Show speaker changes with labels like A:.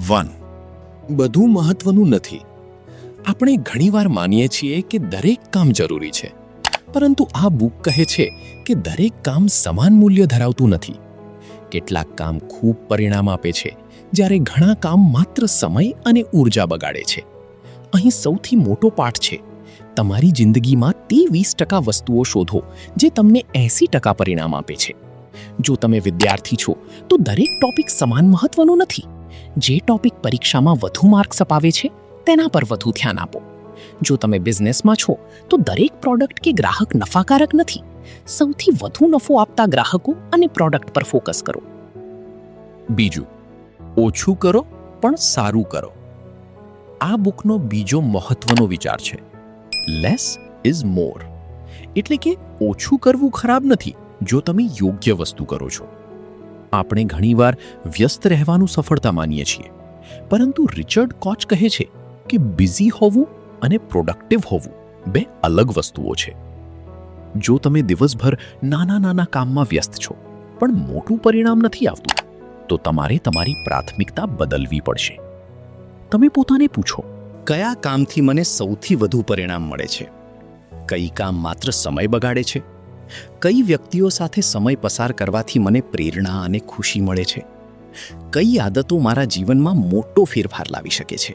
A: 1.
B: બધું મહત્વનું નથી. આપણે ઘણીવાર માનીએ છીએ કે દરેક કામ જરૂરી છે, પરંતુ આ બુક કહે છે કે દરેક કામ સમાન મૂલ્ય ધરાવતું નથી. કેટલાક કામ ખૂબ પરિણામ આપે છે, જ્યારે ઘણા કામ માત્ર સમય અને ઊર્જા બગાડે છે. અહીં સૌથી મોટો પાઠ છે: તમારી જિંદગીમાં તે 20% વસ્તુઓ શોધો જે તમને 80% પરિણામ આપે છે. જો તમે વિદ્યાર્થી છો તો દરેક ટોપિક સમાન મહત્વનો નથી. જે ટોપિક પરીક્ષામાં વધુ માર્ક્સ અપાવે છે તેના પર વધુ ધ્યાન આપો. જો તમે બિઝનેસમાં છો તો દરેક પ્રોડક્ટ કે ગ્રાહક નફાકારક નથી. સૌથી વધુ નફો આપતા ગ્રાહકો અને પ્રોડક્ટ પર ફોકસ કરો. બીજું, ઓછું કરો પણ સારું કરો. આ બુકનો બીજો મહત્વનો વિચાર છે: લેસ ઇઝ મોર. એટલે કે ઓછું કરવું ખરાબ નથી જો તમે યોગ્ય વસ્તુ કરો છો. આપણે ઘણીવાર વ્યસ્ત રહેવાનું સફળતા માનીએ છીએ, પરંતુ રિચર્ડ કોચ કહે છે કે બિઝી હોવું અને પ્રોડક્ટિવ હોવું બે અલગ વસ્તુઓ છે. જો તમે દિવસભર નાના નાના કામમાં વ્યસ્ત છો પણ મોટું પરિણામ નથી આવતું, તો તમારે તમારી પ્રાથમિકતા બદલવી પડશે. તમે પોતાને પૂછો, કયા કામથી મને સૌથી વધુ પરિણામ મળે છે? કઈ કામ માત્ર સમય બગાડે છે? કઈ વ્યક્તિઓ સાથે સમય પસાર કરવાથી મને પ્રેરણા અને ખુશી મળે છે? કઈ આદતો મારા જીવનમાં મોટો ફેરફાર લાવી શકે છે?